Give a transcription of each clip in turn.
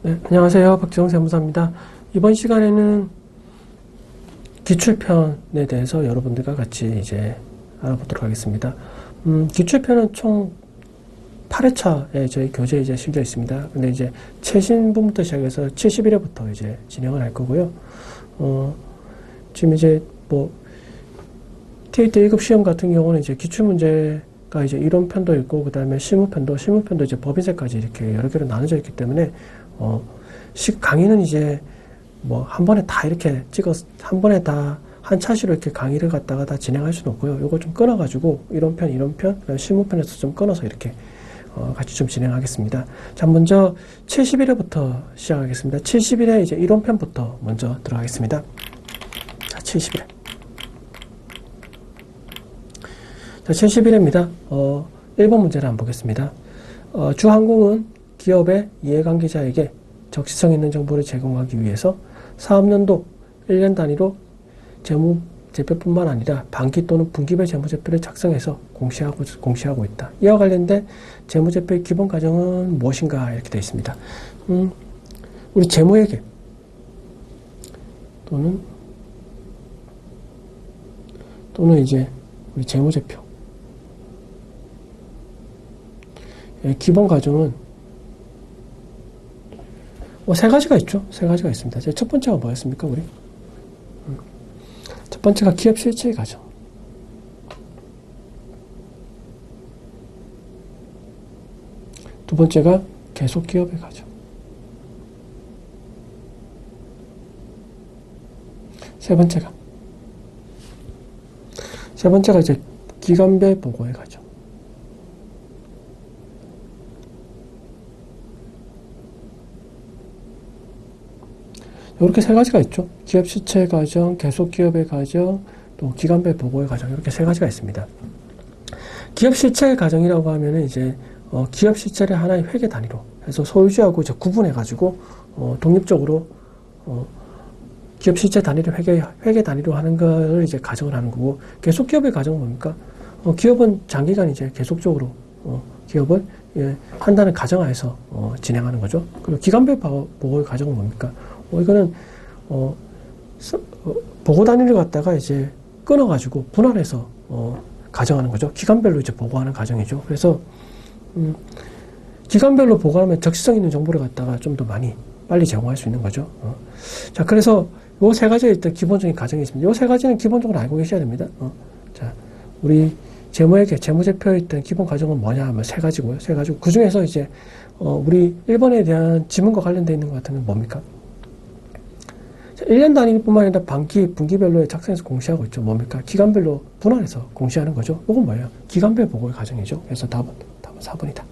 네, 안녕하세요. 박지영 세무사입니다. 이번 시간에는 기출편에 대해서 여러분들과 같이 이제 알아보도록 하겠습니다. 기출편은 총 8회차에 저희 교재에 이제 실려 있습니다. 근데 이제 최신부부터 시작해서 71회부터 이제 진행을 할 거고요. 지금 이제 TAT 1급 시험 같은 경우는 이제 기출문제가 이제 이론편도 있고, 그 다음에 실무편도 이제 법인세까지 이렇게 여러 개로 나눠져 있기 때문에, 강의는 이제 한 번에 다 이렇게 한 번에 다 한 차시로 이렇게 강의를 갖다가 다 진행할 수는 없고요. 요거 좀 끊어가지고, 이론편, 그다음에 실무편에서 좀 끊어서 이렇게, 같이 좀 진행하겠습니다. 자, 먼저 71회부터 시작하겠습니다. 71회 이제 이론편부터 먼저 들어가겠습니다. 자, 71회. 자, 71회입니다. 1번 문제를 한번 보겠습니다. 주항공은 기업의 이해관계자에게 적시성 있는 정보를 제공하기 위해서 사업년도 1년 단위로 재무제표뿐만 아니라 반기 또는 분기별 재무제표를 작성해서 공시하고 있다. 이와 관련된 재무제표의 기본 과정은 무엇인가 이렇게 되어 있습니다. 우리 재무회계 또는 이제 우리 재무제표 기본 과정은 세 가지가 있죠. 세 가지가 있습니다. 첫 번째가 뭐였습니까, 우리? 첫 번째가 기업 실체의 과정. 두 번째가 계속 기업의 과정. 세 번째가 이제 기간별 보고의 과정. 이렇게 세 가지가 있죠. 기업 실체 과정, 계속 기업의 과정, 또 기간별 보고의 과정, 이렇게 세 가지가 있습니다. 기업 실체 과정이라고 하면은 이제 기업 실체를 하나의 회계 단위로 해서 소유주하고 이제 구분해가지고 독립적으로 기업 실체 단위를 회계 단위로 하는 걸 이제 가정을 하는 거고, 계속 기업의 과정은 뭡니까? 기업은 장기간 이제 계속적으로 기업을 한다는 가정하에서 진행하는 거죠. 그리고 기간별 보고의 과정은 뭡니까? 이거는 보고 단위를 갖다가 이제 끊어가지고 분할해서 가정하는 거죠. 기간별로 이제 보고하는 과정이죠. 그래서 기간별로 보고하면 적시성 있는 정보를 갖다가 좀 더 많이 빨리 제공할 수 있는 거죠. 자, 그래서 요 세 가지의 일단 기본적인 과정이 있습니다. 요 세 가지는 기본적으로 알고 계셔야 됩니다. 자, 우리 재무제표의 일단 기본 과정은 뭐냐 하면 세 가지고요. 그 중에서 이제 우리 1번에 대한 지문과 관련되어 있는 것 같은 건 뭡니까? 1년 단위뿐만 아니라 분기별로 작성해서 공시하고 있죠. 뭡니까? 기간별로 분할해서 공시하는 거죠. 이건 뭐예요? 기간별 보고의 과정이죠. 그래서 답은 4번이다.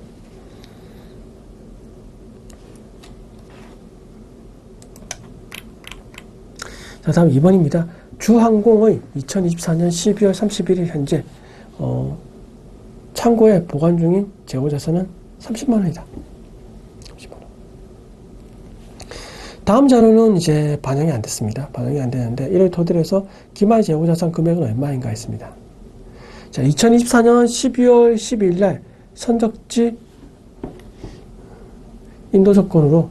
자, 다음 2번입니다. 주항공의 2024년 12월 31일 현재 창고에 보관 중인 재고자산은 30만 원이다. 다음 자료는 이제 반영이 안 됐습니다. 반영이 안 되는데, 이를 토대로 해서 기말 재고자산 금액은 얼마인가 했습니다. 자, 2024년 12월 12일 날 선적지 인도 조건으로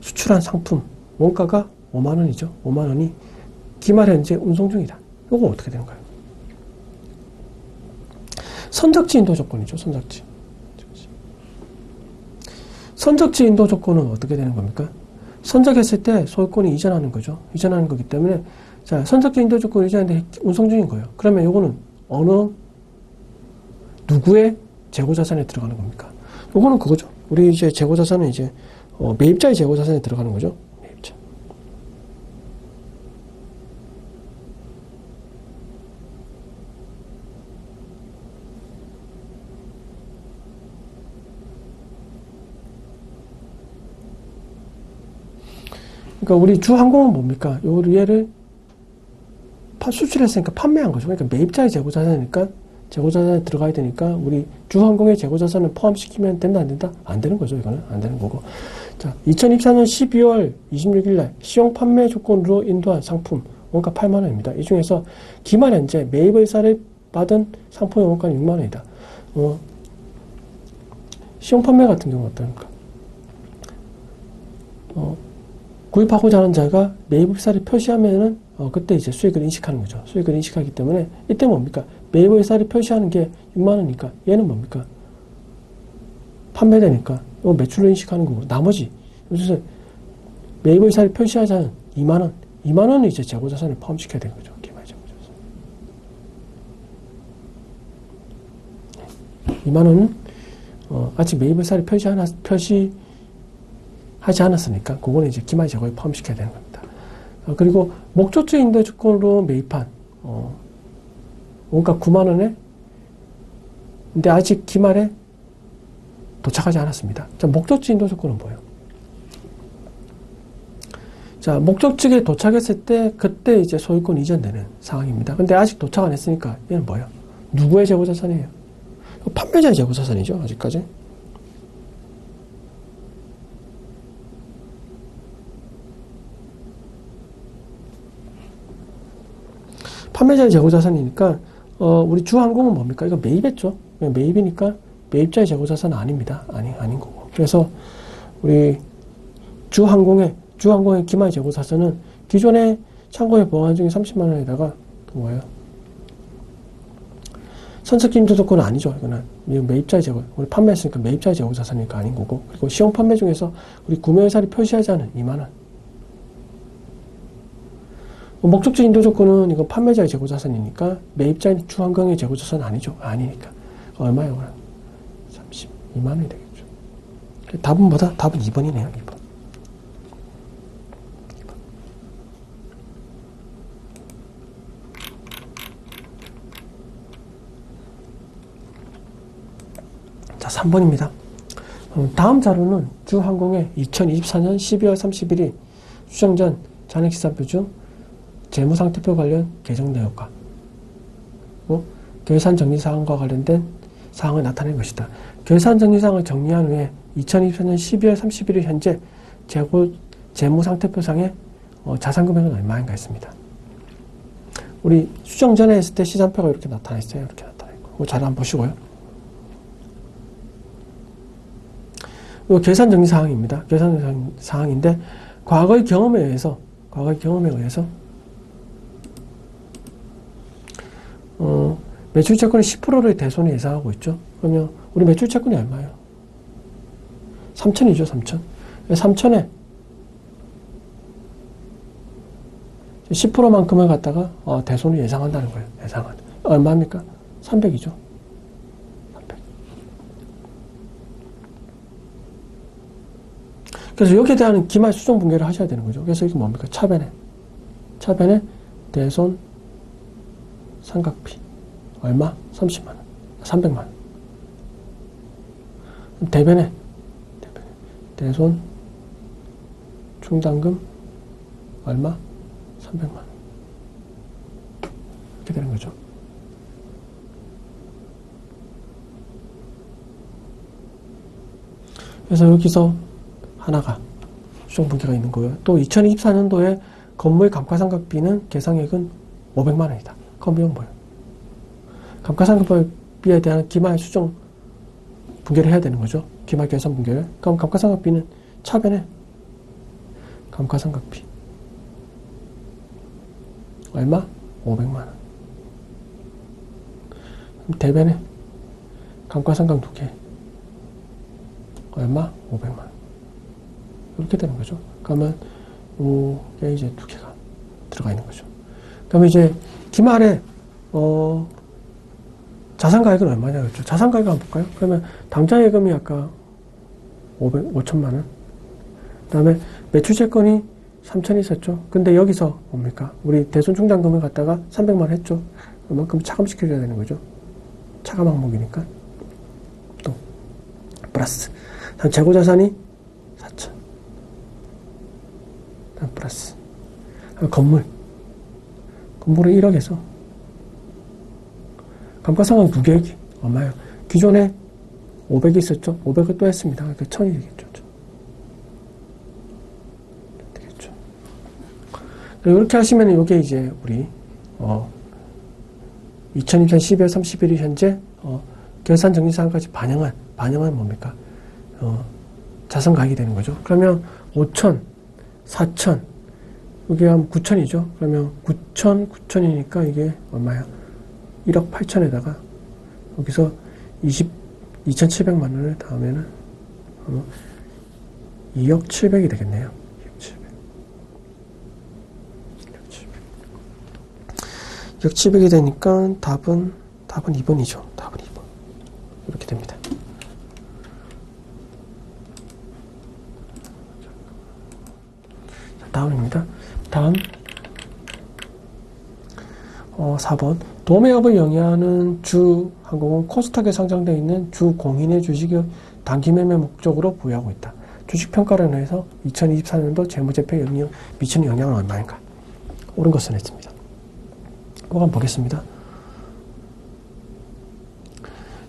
수출한 상품 원가가 5만 원이죠. 5만 원이 기말 현재 운송 중이다. 이거 어떻게 되는가요? 선적지 인도 조건이죠. 선적지 인도 조건은 어떻게 되는 겁니까? 선적했을 때 소유권이 이전하는 거죠. 이전하는 거기 때문에, 자, 선적지 인도 조건을 이전하는데 운송 중인 거예요. 그러면 요거는 누구의 재고자산에 들어가는 겁니까? 요거는 그거죠. 우리 이제 재고자산은 이제, 매입자의 재고자산에 들어가는 거죠. 매입자. 그러니까 우리 주항공은 뭡니까? 얘를 수출했으니까 판매한 거죠. 그러니까 매입자의 재고자산이니까 재고자산에 들어가야 되니까 우리 주항공의 재고자산을 포함시키면 된다, 안 된다? 안 되는 거죠. 이거는 안 되는 거고. 자, 2024년 12월 26일 날 시용 판매 조건으로 인도한 상품 원가 8만 원입니다. 이 중에서 기말 현재 매입 의사를 받은 상품의 원가는 6만 원이다. 시용 판매 같은 경우는 어떨까? 구입하고자 하는 자가 매입일사를 표시하면은 그때 이제 수익을 인식하는 거죠. 수익을 인식하기 때문에 이때 뭡니까? 매입일사를 표시하는 게 6만 원이니까 얘는 뭡니까? 판매되니까 이거 매출로 인식하는 거고 나머지 그래서 매입일사를 표시하자는 2만 원, 2만 원은 이제 재고자산을 포함시켜야 되는 거죠. 기말 재고자산. 2만 원은 아직 매입일사를 표시하지 않았으니까 그거는 이제 기말 재고에 포함시켜야 되는 겁니다. 그리고 목적지 인도 조건으로 매입한 원가 9만 원에 근데 아직 기말에 도착하지 않았습니다. 자, 목적지 인도 조건은 뭐예요? 자, 목적지에 도착했을 때 그때 이제 소유권 이전되는 상황입니다. 근데 아직 도착 안 했으니까 얘는 뭐예요? 누구의 재고자산이에요? 판매자의 재고자산이죠. 아직까지. 판매자의 재고자산이니까 우리 주항공은 뭡니까? 이거 매입했죠. 매입이니까 매입자의 재고자산은 아닙니다. 아닌 거고. 그래서 우리 주항공의 기말 재고자산은 기존의 창고에 보관 중에 30만 원에다가 뭐예요? 선착기 인도 조건은 아니죠. 이거는 매입자의 재고, 우리 판매했으니까 매입자의 재고자산이니까 아닌 거고. 그리고 시용 판매 중에서 우리 구매회사를 표시하지 않은 2만 원. 목적지 인도 조건은 이건 판매자의 재고자산이니까 매입자인 주항공의 재고자산은 아니죠. 아니니까. 얼마예요? 32만 원이 되겠죠. 답은 뭐다? 답은 2번이네요. 2번. 자, 3번입니다. 다음 자료는 주항공의 2024년 12월 31일 수정 전 잔액시산표 중 재무상태표 관련 개정 내역과 결산정리사항과 관련된 사항을 나타낸 것이다. 결산정리사항을 정리한 후에 2024년 12월 31일 현재 재무상태표상에 자산금액은 얼마인가 했습니다. 우리 수정 전에 했을 때 시산표가 이렇게 나타나 있어요. 이렇게 나타나 있고. 잘 한번 보시고요. 이거 결산정리사항입니다. 결산정리사항인데 과거의 경험에 의해서 매출채권의 10%를 대손이 예상하고 있죠. 그러면 우리 매출채권이 얼마예요? 3천이죠. 3천. 3천에 10%만큼을 갖다가 대손을 예상한다는 거예요. 얼마입니까? 300이죠. 300. 그래서 여기에 대한 기말 수정 분계를 하셔야 되는 거죠. 그래서 이게 뭡니까? 차변에 대손 삼각비 얼마? 30만 원, 300만 원. 대변에 대손 충당금 얼마? 300만 원. 이렇게 되는 거죠. 그래서 여기서 하나가 수정 분계가 있는 거예요. 또 2024년도에 건물 감가상각비는 계상액은 500만 원이다. 그럼 이건 뭐예요? 감가상각비에 대한 기말 수정 분계를 해야 되는 거죠. 기말 계산 분계를. 그럼 감가상각비는 차변에 감가상각비 얼마? 500만 원. 대변에 감가상각 2개 얼마? 500만 원. 이렇게 되는 거죠. 그러면 이게 이제 2개가 들어가 있는 거죠. 그러면 이제 기말에 자산가액은 얼마냐겠죠. 자산가액 한번 볼까요? 그러면 당좌예금이 아까 5천만 원. 그 다음에 매출채권이 3천이 있었죠. 근데 여기서 뭡니까? 우리 대손충당금을 갖다가 300만 원 했죠. 그만큼 차감시켜줘야 되는 거죠. 차감 항목이니까. 또 플러스. 다음 재고자산이 4천. 다음 플러스. 건물은 1억에서 감가상각 2개액이 얼마예요? 기존에 500이 있었죠? 500을 또 했습니다. 그러니까 1000이 되겠죠. 되겠죠. 이렇게 하시면 이게 이제 우리 2024년 12월 31일 현재 결산정리사항까지 반영한 뭡니까? 자선가액이 되는 거죠. 그러면 5천, 4천, 여기 하면 9천이죠. 그러면 9천, 9천이니까 이게 얼마야? 1억 8천에다가 여기서 2,700만 원을 더하면은 2억 7백이 되겠네요. 2억 7백이 되니까 답은 2번이죠. 답은 2번. 이렇게 됩니다. 자, 다음입니다. 다음 4번. 도매업을 영위하는 주 항공은 코스닥에 상장되어 있는 주 공인의 주식을 단기 매매 목적으로 보유하고 있다. 주식평가론에 의해서 2024년도 재무제표 영향 미치는 영향은 얼마인가? 옳은 것을 했습니다. 그거 한번 보겠습니다.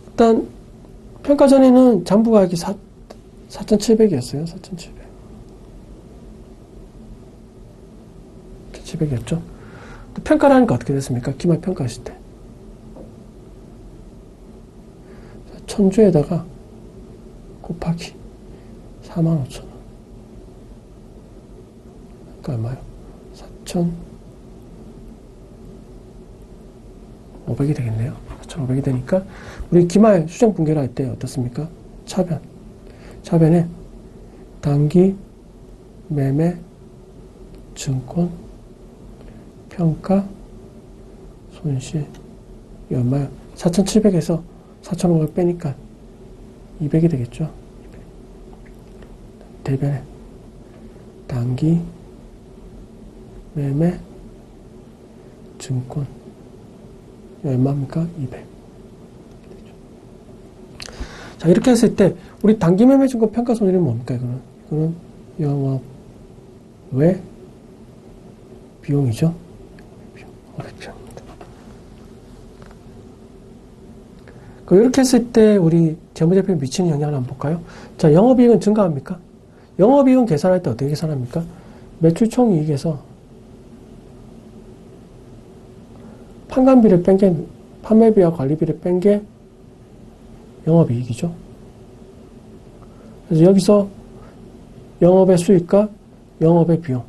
일단 평가 전에는 잠부가액이 4,700이었어요. 4,700이었죠. 평가를 하니까 어떻게 됐습니까? 기말 평가하실 때 1,000주에다가 곱하기 45,000원. 그러니까 얼마요? 4,500이 되겠네요. 4,500이 되니까 우리 기말 수정 분계를 할 때 어떻습니까? 차변에 단기 매매 증권 평가 손실 이 얼마요? 4,700에서 4,500 빼니까 200이 되겠죠. 대변에 단기 매매 증권 얼마입니까? 200. 자, 이렇게 했을 때 우리 단기 매매 증권 평가 손실은 뭡니까? 이거는 영업 외 비용이죠. 비용입니다. 이렇게 했을 때 우리 재무제표에 미치는 영향을 한번 볼까요? 자, 영업이익은 증가합니까? 영업이익은 계산할 때 어떻게 계산합니까? 매출 총이익에서 판관비를 뺀 게, 판매비와 관리비를 뺀 게 영업이익이죠. 그래서 여기서 영업의 수익과 영업의 비용.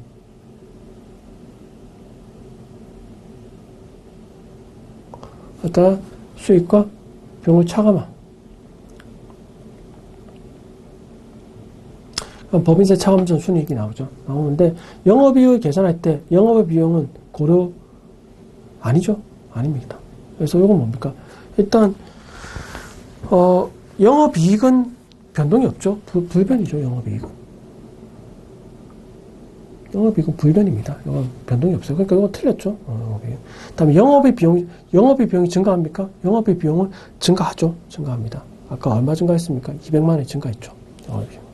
갖다가 수익과 비용을 차감함. 그럼 법인세 차감 전 순이익이 나오는데 영업이익을 계산할 때 영업의 비용은 고려 아니죠? 아닙니다. 그래서 이건 뭡니까? 일단 영업이익은 변동이 없죠. 불변이죠. 영업이익은 불변입니다. 이건 변동이 없어요. 그러니까 이건 틀렸죠. 다음에 영업의 비용이 증가합니까? 영업의 비용은 증가합니다. 아까 얼마 증가했습니까? 200만 원이 증가했죠. 영업의 비용.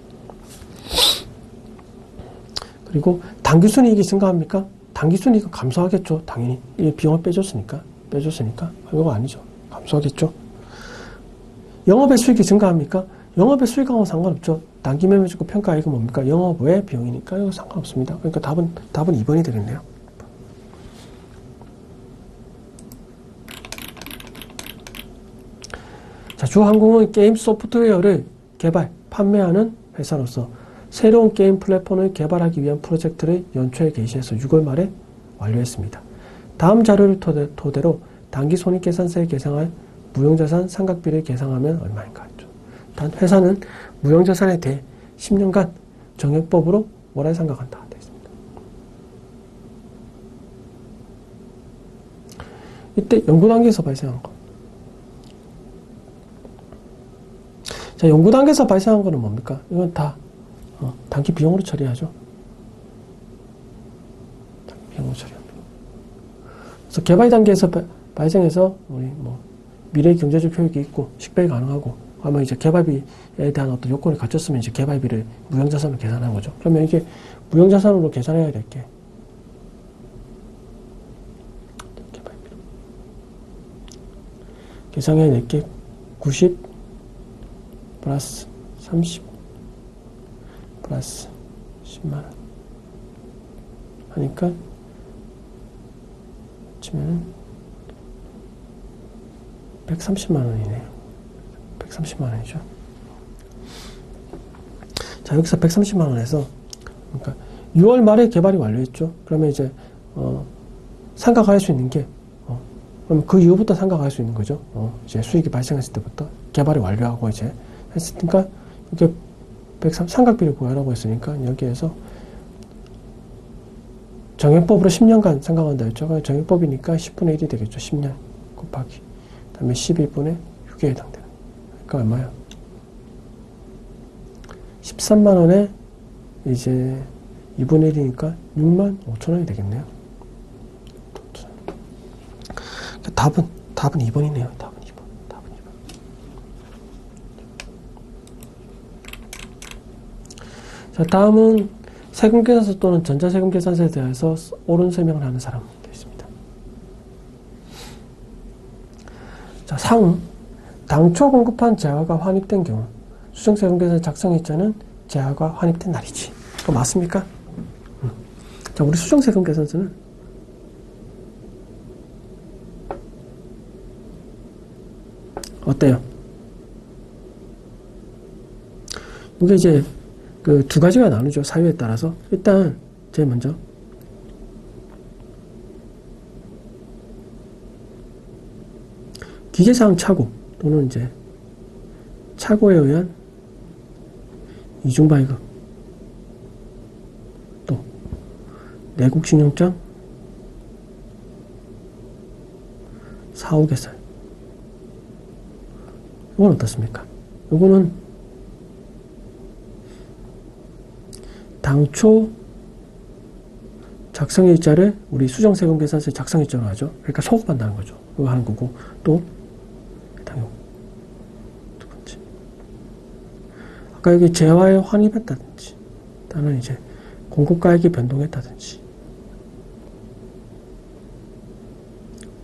그리고 당기순이익이 증가합니까? 당기순이익은 감소하겠죠. 당연히. 이 비용을 빼줬으니까. 이거 아니죠. 감소하겠죠. 영업의 수익이 증가합니까? 영업의 수익하고는 상관없죠. 단기 매매 증권 평가액은 뭡니까? 영업 외 비용이니까 이거 상관없습니다. 그러니까 답은 2번이 되겠네요. 자, 주항공은 게임 소프트웨어를 개발, 판매하는 회사로서 새로운 게임 플랫폼을 개발하기 위한 프로젝트를 연초에 개시해서 6월 말에 완료했습니다. 다음 자료를 토대로 단기 손익계산서에 계상할 무형자산 상각비를 계상하면 얼마인가 했죠. 단 회사는 무형자산에 대해 10년간 정액법으로 뭐라 생각한다 되어 있습니다. 이때 연구단계에서 발생한 거. 자, 연구단계에서 발생한 거는 뭡니까? 이건 다 단기 비용으로 처리하죠. 단기 비용으로 처리합니다. 그래서 개발 단계에서 발생해서 우리 미래 경제적 효익이 있고 식별이 가능하고 아마 이제 개발비에 대한 어떤 요건을 갖췄으면 이제 개발비를 무형자산으로 계산한 거죠. 그러면 이게 무형자산으로 계산해야 될 게 개발비로 계산해야 될 게 90 플러스 30 플러스 10만원 하니까 치면은 130만원이네요. 130만원이죠. 자, 자, 여기서 130만 원에서, 그러니까 6월 말에 개발이 완료했죠. 그러면 이제, 상각할 수 있는 게, 그럼 그 이후부터 상각할 수 있는 거죠. 이제 수익이 발생했을 때부터 개발이 완료하고 이제 했으니까, 이게 상각비를 구하라고 했으니까, 여기에서 정액법으로 10년간 상각한다 했죠. 그럼 정액법이니까 10분의 1이 되겠죠. 10년 곱하기. 그 다음에 12분의 6에 해당되는. 그러니까 얼마야? 13만 원에 이제 2분의 1이니까 6만 5천 원이 되겠네요. 답은 2번이네요. 답은 2번. 자, 다음은 세금계산서 또는 전자세금계산서에 대해서 옳은 설명을 하는 사람 되어 있습니다. 자, 상음. 당초 공급한 재화가 환입된 경우 수정세금계산서 작성일자는 재화가 환입된 날이지. 그거 맞습니까? 자, 우리 수정세금계산서는 어때요? 이게 이제 그 두 가지가 나누죠. 사유에 따라서. 일단 제일 먼저 기재사항 착오 또는 이제 착오에 의한 이중발급 또 내국신용장 사후계산 이건 어떻습니까? 이거는 당초 작성일자를 우리 수정세금계산서에 작성일자로 하죠. 그러니까 소급한다는 거죠. 이거 하는 거고 또 당연 두 번째 아까 여기 재화에 환입했다든지 또는 이제 공급가액이 변동했다든지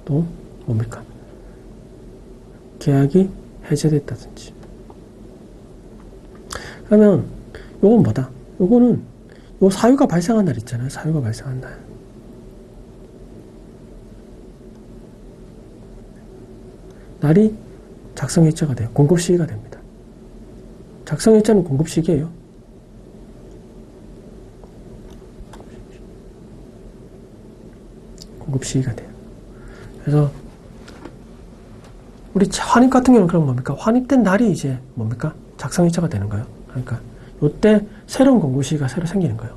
또 뭡니까? 계약이 해제됐다든지 그러면 요건 뭐다? 요거는 요 사유가 발생한 날 있잖아요. 사유가 발생한 날. 날이 작성일자가 돼요. 공급시기가 됩니다. 작성일자는 공급시기예요. 공급시기가 돼요. 그래서 우리 환입 같은 경우는 그럼 뭡니까? 환입된 날이 이제 뭡니까? 작성일자가 되는 거예요. 그러니까 요때 새로운 공급시기가 새로 생기는 거예요.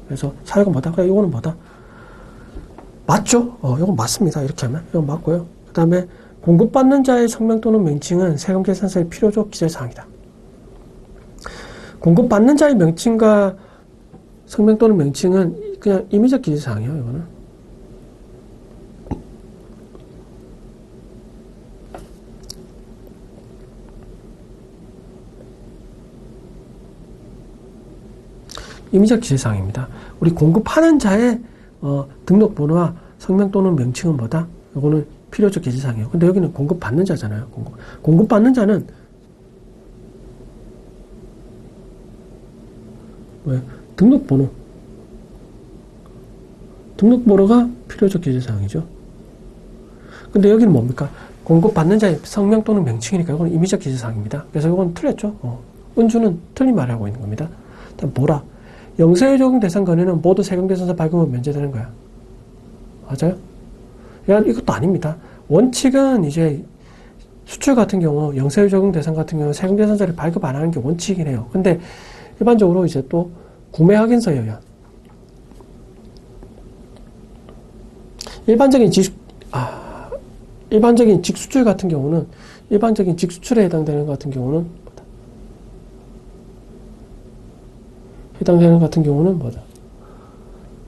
그래서 사유가 뭐다? 그래, 이거는 뭐다? 맞죠? 이건 맞습니다. 이렇게 하면. 이건 맞고요. 그 다음에 공급받는 자의 성명 또는 명칭은 세금계산서의 필요적 기재사항이다. 공급받는 자의 명칭과 성명 또는 명칭은 그냥 임의적 기재사항이에요. 이거는. 임의적 기재사항입니다. 우리 공급하는 자의 등록번호와 성명 또는 명칭은 뭐다? 이거는 필요적 기재사항이에요. 근데 여기는 공급받는 자잖아요. 공급받는 자는 왜? 등록번호가 필요적 기재사항이죠. 근데 여기는 뭡니까? 공급받는 자의 성명 또는 명칭이니까 이건 임의적 기재사항입니다. 그래서 이건 틀렸죠. 은주는 틀린 말을 하고 있는 겁니다. 일단 뭐라? 영세율 적용 대상 건에는 모두 세금계산서 발급은 면제되는 거야. 맞아요? 이것도 아닙니다. 원칙은 이제 수출 같은 경우 영세율 적용 대상 같은 경우는 세금계산서를 발급 안 하는 게 원칙이긴 해요. 근데 일반적으로 이제 또 구매 확인서에 의한 일반적인 직수출 같은 경우는 일반적인 직수출에 해당되는 것 같은 경우는 뭐다?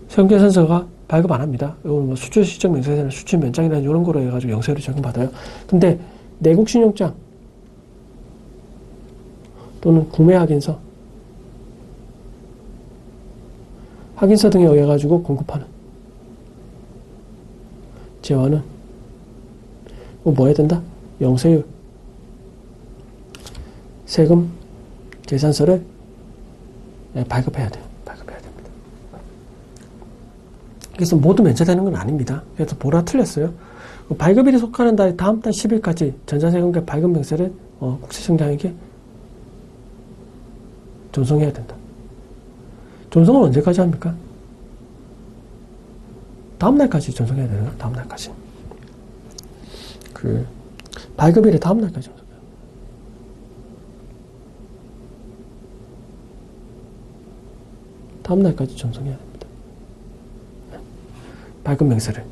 세금계산서가 발급 안 합니다. 이거는 뭐 수출 시적 명세서나 수출 면장이나 이런 거로 해가지고 영세율을 적용받아요. 근데 내국 신용장 또는 구매 확인서 등에 의해 가지고 공급하는 재화는 뭐 해야 된다? 영세율 세금 계산서를 발급해야 돼요. 발급해야 됩니다. 그래서 모두 면제되는 건 아닙니다. 그래서 보라 틀렸어요. 발급일에 속하는 달 다음 달 10일까지 전자세금과 발급 명세를 국세청장에게 전송해야 된다. 전송은 언제까지 합니까? 다음날까지 전송해야 되나요? 다음날까지. 발급일에 다음날까지 전송해요. 다음날까지 전송해야 됩니다. 발급 명세를.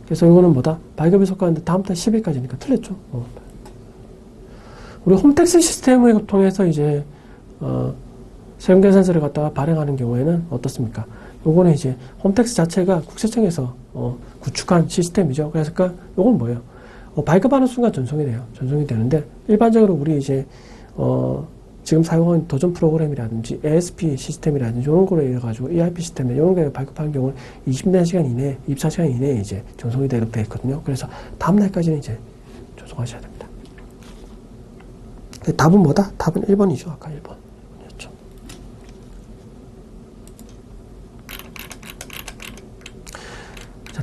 그래서 이거는 뭐다? 발급이 속하는데 다음달 10일까지니까 틀렸죠? 우리 홈택스 시스템을 통해서 이제, 세금계산서를 갖다가 발행하는 경우에는 어떻습니까? 요거는 이제 홈택스 자체가 국세청에서 구축한 시스템이죠. 그래서 요건 뭐예요? 발급하는 순간 전송이 돼요. 전송이 되는데 일반적으로 우리 이제 지금 사용하는 도전 프로그램이라든지 ASP 시스템이라든지 이런 거로 해가지고 ERP 시스템에 이런 거 발급하는 경우는 24시간 이내, 24시간 이내에 이제 전송이 되어 있거든요. 그래서 다음 날까지는 이제 전송하셔야 됩니다. 답은 뭐다? 답은 1번이죠. 아까 1번.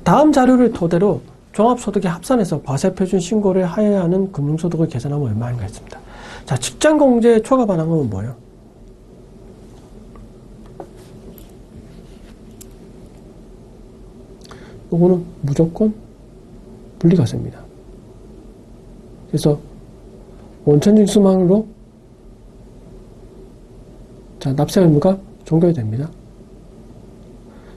다음 자료를 토대로 종합소득의 합산해서 과세표준 신고를 하여야 하는 금융소득을 계산하면 얼마인가 했습니다. 자, 직장공제 초과 반환금은 뭐예요? 이거는 무조건 분리과세입니다. 그래서 원천징수만으로 자, 납세 의무가 종결됩니다.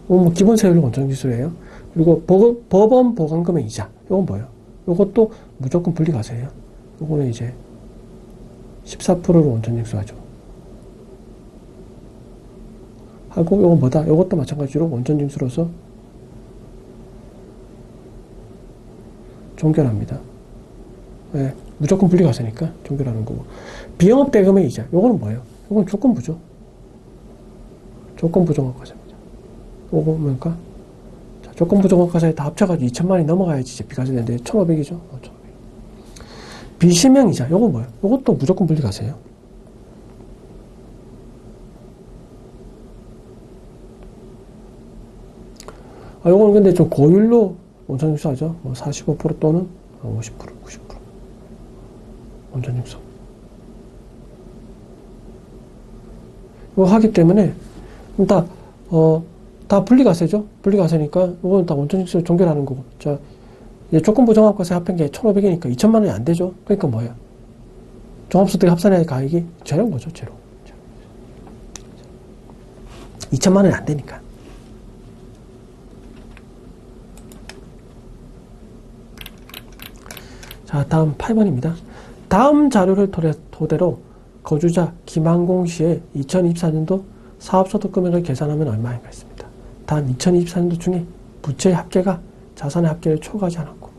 이건 뭐 기본세율 원천징수예요. 그리고 법원 보강금의 이자. 이건 뭐예요? 이것도 무조건 분리과세예요. 이거는 이제 14%로 원천징수하죠. 하고 이건 뭐다? 이것도 마찬가지로 원천징수로서 종결합니다. 네, 무조건 분리과세니까 종결하는 거고. 비영업대금의 이자. 이거는 뭐예요? 이건 조건부죠. 조건부 종합과세입니다. 이거 뭡니까? 조건부 종합과세에 다 합쳐가지고 2천만 원이 넘어가야지 이제 비과세 되는데 1,500이죠. 1,500. 비실명이자. 요거 뭐예요? 요것도 무조건 분리과세예요. 요거는 근데 좀 고율로 원천징수하죠. 뭐 45% 또는 50%, 90% 원천징수. 이거 하기 때문에 다 분리과세죠. 분리과세니까 이건 다 원천징수로 종결하는 거고. 자, 이제 조건부 종합과세 합한 게 1,500이니까 2천만 원이 안 되죠. 그러니까 뭐예요? 종합소득 합산해야 할 가액이 제로인 거죠. 제로. 2천만 원이 안 되니까. 자, 다음 8번입니다. 다음 자료를 토대로 거주자 김한공 씨의 2024년도 사업소득 금액을 계산하면 얼마인가 했습니다. 단 2024년도 중에 부채의 합계가 자산의 합계를 초과하지 않았고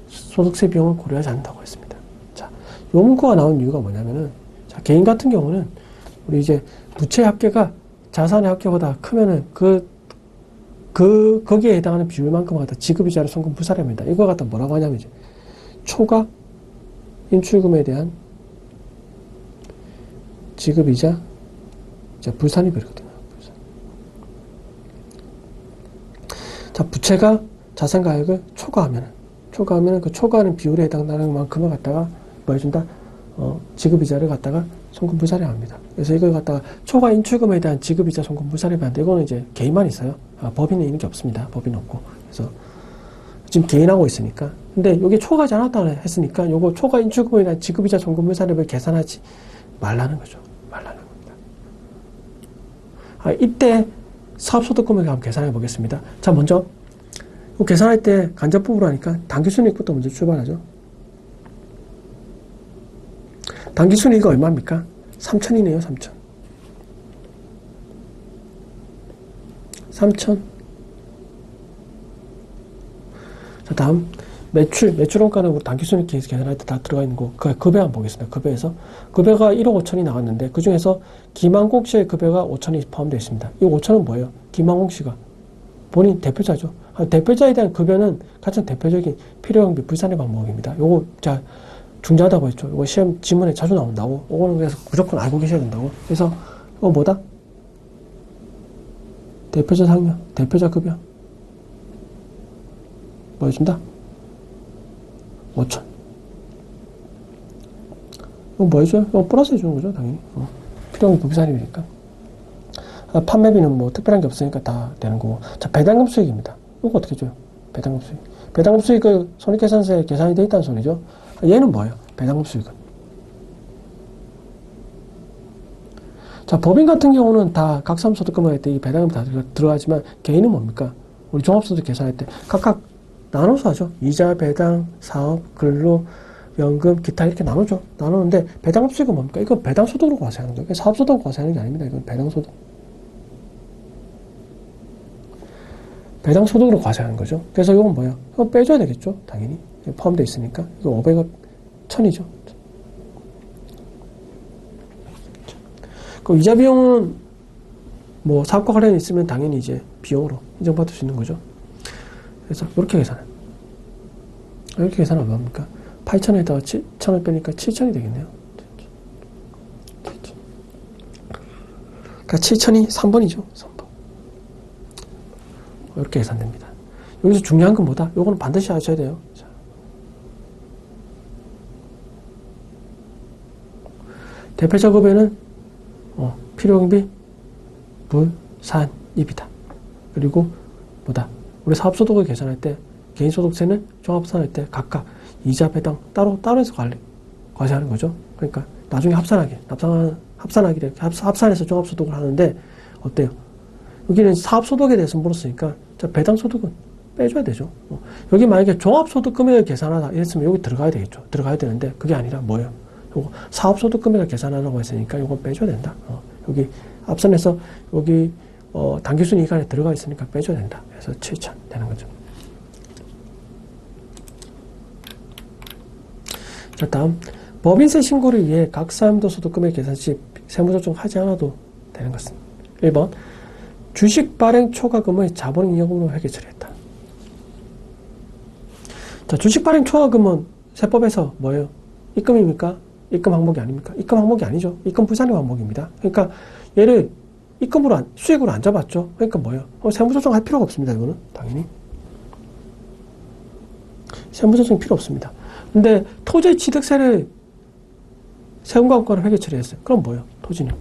소득세 비용을 고려하지 않는다고 했습니다. 자, 요 문구가 나온 이유가 뭐냐면은, 자, 개인 같은 경우는 우리 이제 부채의 합계가 자산의 합계보다 크면은 거기에 해당하는 비율만큼 갖다 지급이자를 송금 부사합니다. 이거 갖다 뭐라고 하냐면 이제 초과 인출금에 대한 지급이자 불산이 버리거든요. 자, 부채가 자산 가액을 초과하면은 그 초과하는 비율에 해당하는 만큼을 갖다가 뭐 해준다? 지급이자를 갖다가 송금 불산입니다. 그래서 이걸 갖다가 초과 인출금에 대한 지급이자 송금 불산입니다. 이거는 이제 개인만 있어요. 법인은 있는 게 없습니다. 법인 없고. 그래서 지금 개인하고 있으니까. 근데 이게 초과하지 않았다고 했으니까 요거 초과 인출금에 대한 지급이자 송금 불산입을 계산하지 말라는 거죠. 말라는 겁니다. 이때 사업소득 금액을 한번 계산해 보겠습니다. 자, 먼저 계산할 때 간접부부로 하니까 당기순이익부터 먼저 출발하죠. 당기순이익이 얼마입니까? 3천이네요. 3천. 3천. 자, 다음 매출원가는 우리 당기순이익 계산할 때 다 들어가 있는 거. 급여 한번 보겠습니다. 급여에서 급여가 1억 5천이 나왔는데 그 중에서 김한공 씨의 급여가 5천이 포함되어 있습니다. 이 5천은 뭐예요? 김한공 씨가 본인 대표자죠. 대표자에 대한 급여는 가장 대표적인 필요경비 불산의 방법입니다. 요거 자 중요하다고 했죠. 이거 시험 지문에 자주 나온다고. 이거는 그래서 무조건 알고 계셔야 된다고. 그래서 이거 뭐다? 대표자 상여, 대표자 급여. 뭐 해준다? 5천. 이거 뭐 해줘요? 이거 플러스 해주는 거죠, 당연히. 필요경비 불산이니까. 판매비는 뭐 특별한 게 없으니까 다 되는 거고. 자, 배당금 수익입니다. 이거 어떻게 줘요? 배당금 수익. 배당금 수익은 손익계산서에 계산이 되어 있다는 소리죠. 얘는 뭐예요? 배당금 수익은. 자, 법인 같은 경우는 다 각사무소득금을 할 때 이 배당금 다 들어가지만 개인은 뭡니까? 우리 종합소득 계산할 때 각각 나눠서 하죠. 이자, 배당, 사업, 근로, 연금, 기타 이렇게 나누죠. 나누는데 배당금 수익은 뭡니까? 이거 배당소득으로 과세하는 거예요. 사업소득으로 과세하는 게 아닙니다. 이건 배당소득. 배당소득으로 과세하는 거죠. 그래서 이건 뭐야? 이거 빼줘야 되겠죠. 당연히. 포함되어 있으니까. 이거 500억 1000이죠. 그 이자 비용은 뭐 사업과 관련이 있으면 당연히 이제 비용으로 인정받을 수 있는 거죠. 그래서 이렇게 계산해. 이렇게 계산하면 뭡니까? 8,000에다가 7,000을 빼니까 7,000이 되겠네요. 그러니까 7,000이 3번이죠. 3번. 이렇게 계산됩니다. 여기서 중요한 건 뭐다? 요거는 반드시 아셔야 돼요. 자. 대표작업에는 필요경비, 분산입이다. 그리고 뭐다? 우리 사업소득을 계산할 때 개인소득세는 종합합산할 때 각각 이자, 배당 따로 해서 과세하는 거죠. 그러니까 나중에 합산하기 이렇게 합산해서 종합소득을 하는데 어때요? 여기는 사업소득에 대해서 물었으니까 자, 배당소득은 빼줘야 되죠. 여기 만약에 종합소득 금액을 계산하다 이랬으면 여기 들어가야 되겠죠. 들어가야 되는데 그게 아니라 뭐예요? 요거 사업소득 금액을 계산하라고 했으니까 요건 빼줘야 된다. 여기 앞선에서 여기 당기순 이익 안에 들어가 있으니까 빼줘야 된다. 그래서 7,000 되는 거죠. 자, 다음 법인세 신고를 위해 각 사람도 소득금액 계산 시 세무조정 하지 않아도 되는 것은 1번 주식 발행 초과금의 자본잉여금으로 회계 처리했다. 자, 주식 발행 초과금은 세법에서 뭐예요? 입금입니까? 입금 항목이 아닙니까? 입금 항목이 아니죠. 입금 부산의 항목입니다. 그러니까 얘를 입금으로 수익으로 안 잡았죠. 그러니까 뭐예요? 세무조정 할 필요가 없습니다. 이거는 당연히 세무조정 필요 없습니다. 근데 토지 취득세를 세금과금과로 회계 처리했어요. 그럼 뭐예요? 토지는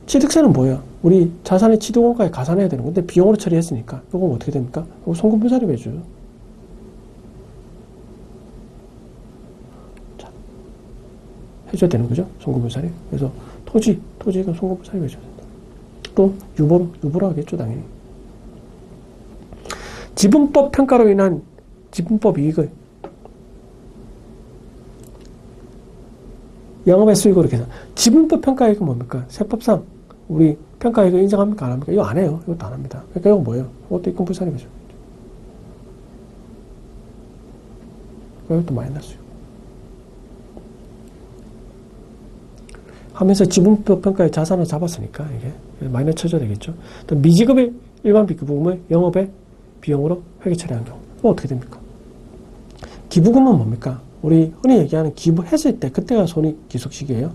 취득세는 뭐예요? 우리 자산의 취득원가에 가산해야 되는 건데 비용으로 처리했으니까 이건 어떻게 됩니까? 이거 송금분산입 해줘요. 자, 해줘야 되는 거죠. 송금분산입. 그래서 토지가 송금분산입 해줘야 된다. 또 유보로 하겠죠. 당연히. 지분법 평가로 인한 지분법 이익을 영업의 수익으로 계산. 지분법 평가이익은 뭡니까? 세법상 우리 평가이익을 인정합니까? 안 합니까? 이거 안 해요. 이것도 안 합니다. 그러니까 이건 뭐예요? 이것도 입금 불산이죠. 이것도 마이너스. 하면서 지분법 평가의 자산을 잡았으니까 이게 마이너스 쳐줘야 되겠죠. 또 미지급의 일반 비부금을 영업의 비용으로 회계 처리한 경우. 그럼 어떻게 됩니까? 기부금은 뭡니까? 우리 흔히 얘기하는 기부했을 때 그때가 손익지속 시기예요.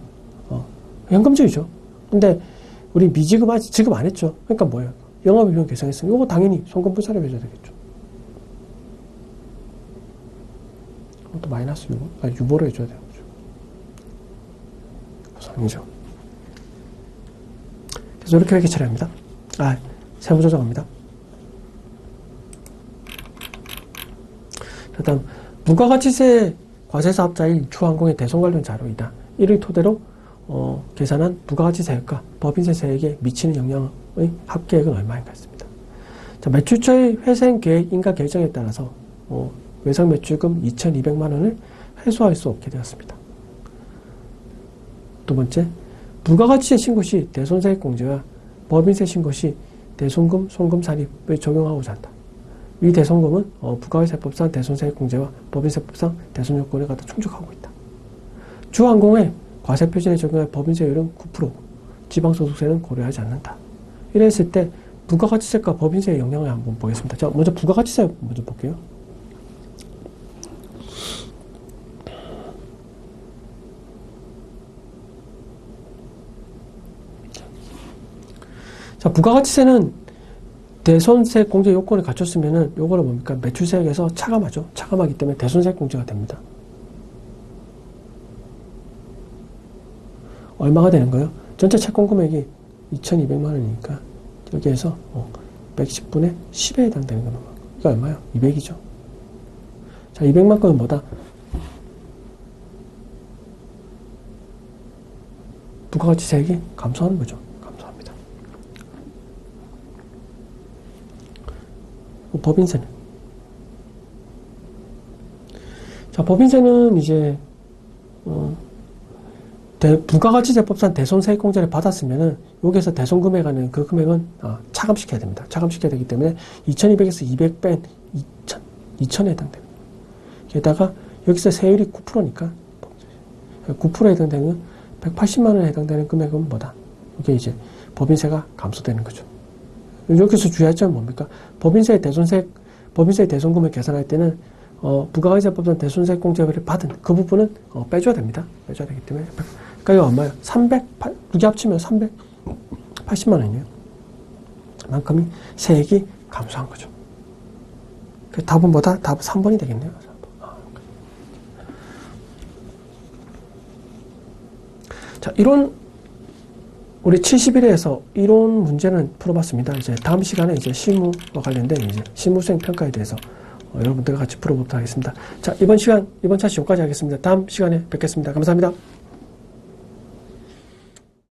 현금적이죠. 근데 우리 미지급 아직 지급 안 했죠. 그러니까 뭐예요? 영업의 비용 계산했으면 이거 당연히 송금분산을 해줘야 되겠죠. 이것도 마이너스 유보로 해줘야 되는 거죠. 보상이죠. 그래서 이렇게 회계 처리합니다. 세무조정합니다. 다음 부가가치세 과세사업자인 주항공의 대손 관련 자료이다. 이를 토대로 계산한 부가가치세액과 법인세 세액에 미치는 영향의 합계액은 얼마인가 했습니다. 자, 매출처의 회생 계획 인가 결정에 따라서 외상 매출금 2,200만 원을 회수할 수 없게 되었습니다. 두 번째, 부가가치세 신고 시 대손세액 공제와 법인세 신고 시 대손금, 손금 산입을 적용하고자 한다. 이 대손금은 부가세법상 대손세액 공제와 법인세법상 대손 요건에 갖다 충족하고 있다. 주항공의 과세 표준에 적용할 법인세율은 9%, 지방소득세는 고려하지 않는다. 이랬을 때 부가가치세과 법인세의 영향을 한번 보겠습니다. 자, 먼저 부가가치세 먼저 볼게요. 자, 부가가치세는 대손세 공제 요건을 갖췄으면은 요거를 뭡니까? 매출세액에서 차감하죠. 차감하기 때문에 대손세액 공제가 됩니다. 얼마가 되는 거예요? 전체 채권 금액이 2,200만 원이니까 여기에서 110분의 10에 해당되는 거는 이거 얼마요? 200이죠. 자, 200만 건은 뭐다? 부가가치세액이 감소하는 거죠. 감소합니다. 법인세는? 자, 법인세는 이제 부가가치세법상 대손세액공제를 받았으면은 여기에서 대손금액하는 그 금액은 차감시켜야 됩니다. 차감시켜야 되기 때문에 2,200에서 200 뺀 2,000에 해당됩니다. 게다가 여기서 세율이 9%니까 9%에 해당되는 180만 원에 해당되는 금액은 뭐다? 이게 이제 법인세가 감소되는 거죠. 여기서 주의할 점은 뭡니까? 법인세의 대손금액 계산할 때는 부가가치세법상 대손세액공제를 받은 그 부분은 빼줘야 됩니다. 빼줘야 되기 때문에 그러니까 이거 얼마예요? 2개 합치면 380만 원이에요. 그만큼이 세액이 감소한 거죠. 그 답은 뭐다? 답은 3번이 되겠네요. 자, 우리 71회에서 이론 문제는 풀어봤습니다. 이제 다음 시간에 이제 실무와 관련된 이제 실무수행 평가에 대해서 여러분들과 같이 풀어보도록 하겠습니다. 자, 이번 차시 여기까지 하겠습니다. 다음 시간에 뵙겠습니다. 감사합니다.